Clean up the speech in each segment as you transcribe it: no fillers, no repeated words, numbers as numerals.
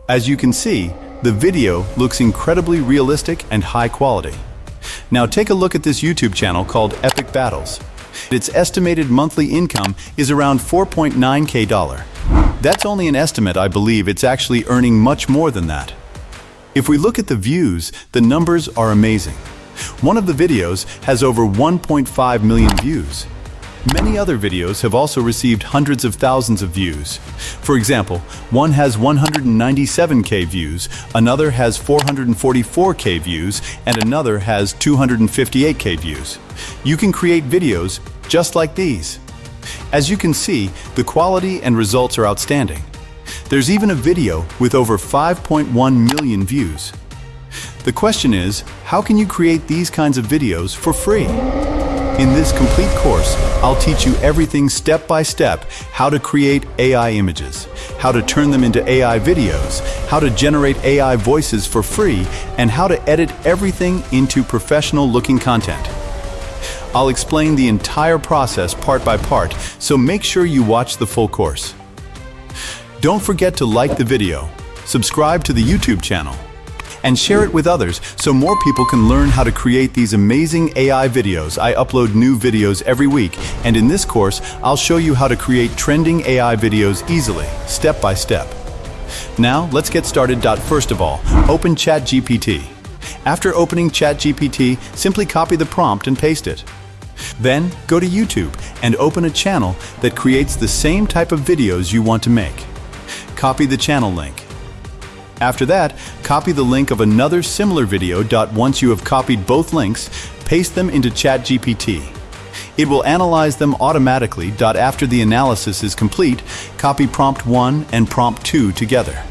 As you can see, the video looks incredibly realistic and high quality. Now take a look at this YouTube channel called Epic Battles. Its estimated monthly income is around $4.9K. That's only an estimate. I believe it's actually earning much more than that. If we look at the views, the numbers are amazing. One of the videos has over 1.5 million views. Many other videos have also received hundreds of thousands of views. For example, one has 197K views, another has 444K views, and another has 258K views. You can create videos just like these. As you can see, the quality and results are outstanding. There's even a video with over 5.1 million views. The question is, how can you create these kinds of videos for free? In this complete course, I'll teach you everything step by step: how to create AI images, how to turn them into AI videos, how to generate AI voices for free, and how to edit everything into professional-looking content. I'll explain the entire process part by part, so make sure you watch the full course. Don't forget to like the video, subscribe to the YouTube channel, and share it with others so more people can learn how to create these amazing AI videos. I upload new videos every week, and in this course, I'll show you how to create trending AI videos easily, step by step. Now, let's get started. First of all, open ChatGPT. After opening ChatGPT, simply copy the prompt and paste it. Then, go to YouTube and open a channel that creates the same type of videos you want to make. Copy the channel link. After that, copy the link of another similar video. Once you have copied both links, paste them into ChatGPT. It will analyze them automatically. After the analysis is complete, copy prompt 1 and prompt 2 together.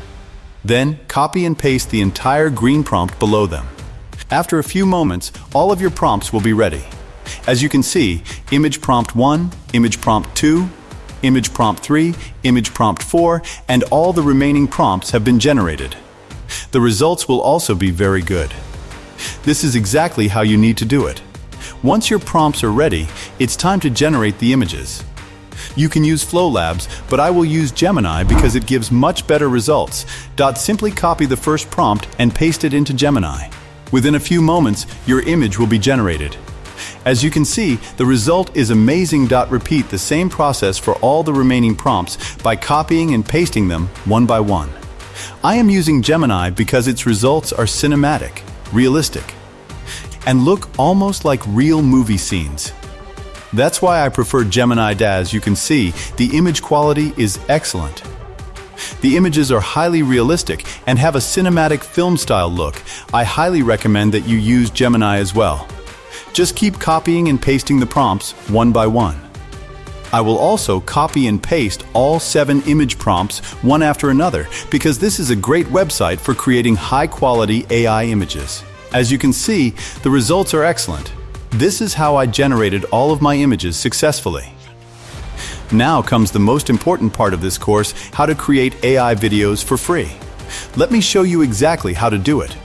Then, copy and paste the entire green prompt below them. After a few moments, all of your prompts will be ready. As you can see, image prompt 1, image prompt 2, image prompt 3, image prompt 4, and all the remaining prompts have been generated. The results will also be very good. This is exactly how you need to do it. Once your prompts are ready, it's time to generate the images. You can use Flow Labs, but I will use Gemini because it gives much better results. Simply copy the first prompt and paste it into Gemini. Within a few moments, your image will be generated. As you can see, the result is amazing. Repeat the same process for all the remaining prompts by copying and pasting them one by one. I am using Gemini because its results are cinematic, realistic, and look almost like real movie scenes. That's why I prefer Gemini. As you can see, the image quality is excellent. The images are highly realistic and have a cinematic film-style look. I highly recommend that you use Gemini as well. Just keep copying and pasting the prompts one by one. I will also copy and paste all 7 image prompts one after another because this is a great website for creating high-quality AI images. As you can see, the results are excellent. This is how I generated all of my images successfully. Now comes the most important part of this course: how to create AI videos for free. Let me show you exactly how to do it.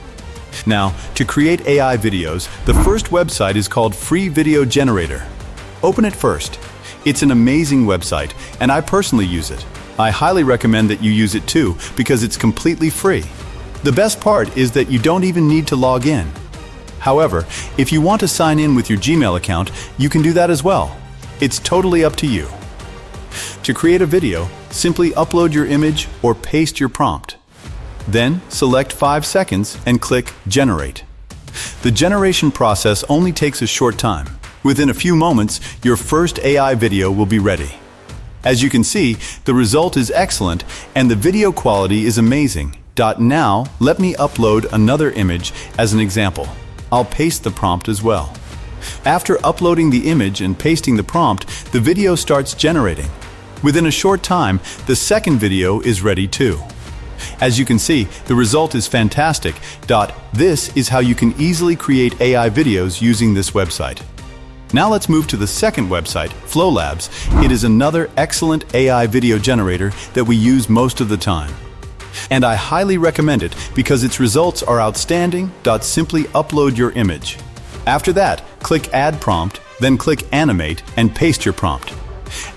Now, to create AI videos, the first website is called Free Video Generator. Open it first. It's an amazing website, and I personally use it. I highly recommend that you use it too, because it's completely free. The best part is that you don't even need to log in. However, if you want to sign in with your Gmail account, you can do that as well. It's totally up to you. To create a video, simply upload your image or paste your prompt. Then select 5 seconds and click Generate. The generation process only takes a short time. Within a few moments, your first AI video will be ready. As you can see, the result is excellent and the video quality is amazing. Now, let me upload another image as an example. I'll paste the prompt as well. After uploading the image and pasting the prompt, the video starts generating. Within a short time, the second video is ready too. As you can see, the result is fantastic. This is how you can easily create AI videos using this website. Now let's move to the second website, Flow Labs. It is another excellent AI video generator that we use most of the time. And I highly recommend it because its results are outstanding. Simply upload your image. After that, click Add Prompt, then click Animate and paste your prompt.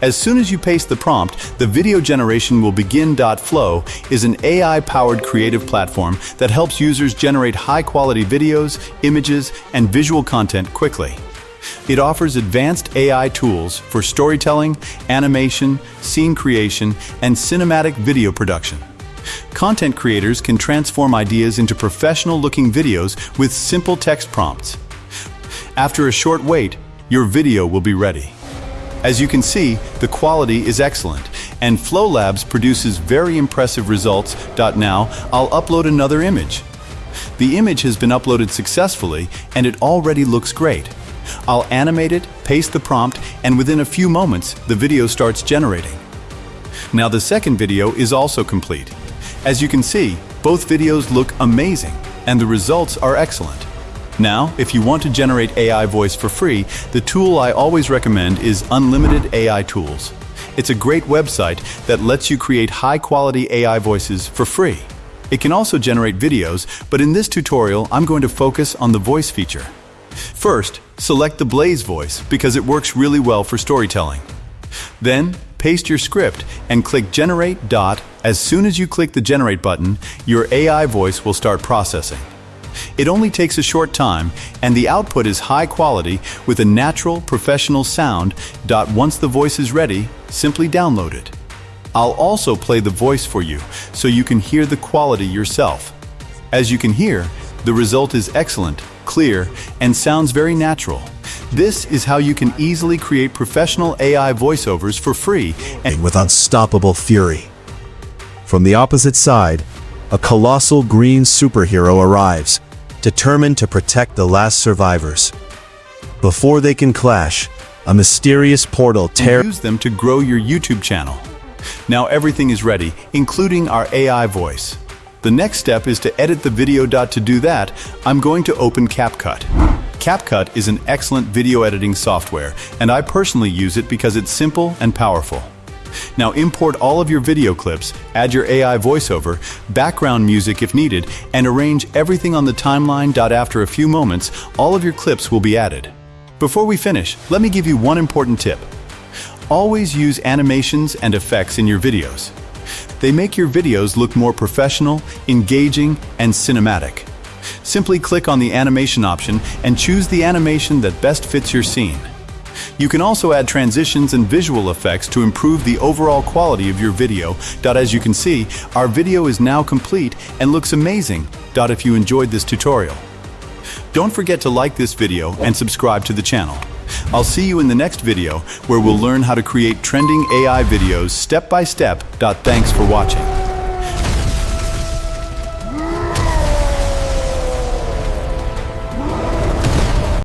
As soon as you paste the prompt, the video generation will begin. Flow is an AI-powered creative platform that helps users generate high-quality videos, images, and visual content quickly. It offers advanced AI tools for storytelling, animation, scene creation, and cinematic video production. Content creators can transform ideas into professional-looking videos with simple text prompts. After a short wait, your video will be ready. As you can see, the quality is excellent, and Flow Labs produces very impressive results. Now, I'll upload another image. The image has been uploaded successfully, and it already looks great. I'll animate it, paste the prompt, and within a few moments, the video starts generating. Now the second video is also complete. As you can see, both videos look amazing, and the results are excellent. Now, if you want to generate AI voice for free, the tool I always recommend is Unlimited AI Tools. It's a great website that lets you create high-quality AI voices for free. It can also generate videos, but in this tutorial, I'm going to focus on the voice feature. First, select the Blaze voice because it works really well for storytelling. Then, paste your script and click Generate. As soon as you click the Generate button, your AI voice will start processing. It only takes a short time, and the output is high quality with a natural, professional sound. Once the voice is ready, simply download it. I'll also play the voice for you so you can hear the quality yourself. As you can hear, the result is excellent, clear, and sounds very natural. This is how you can easily create professional AI voiceovers for free and with unstoppable fury. From the opposite side, a colossal green superhero arrives, determined to protect the last survivors. Before they can clash, a mysterious portal tears. Use them to grow your YouTube channel. Now everything is ready, including our AI voice. The next step is to edit the video. To do that, I'm going to open CapCut. CapCut is an excellent video editing software, and I personally use it because it's simple and powerful. Now import all of your video clips, add your AI voiceover, background music if needed, and arrange everything on the timeline. After a few moments, all of your clips will be added. Before we finish, let me give you one important tip. Always use animations and effects in your videos. They make your videos look more professional, engaging, and cinematic. Simply click on the animation option and choose the animation that best fits your scene. You can also add transitions and visual effects to improve the overall quality of your video. As you can see, our video is now complete and looks amazing. If you enjoyed this tutorial, don't forget to like this video and subscribe to the channel. I'll see you in the next video where we'll learn how to create trending AI videos step by step. Thanks for watching.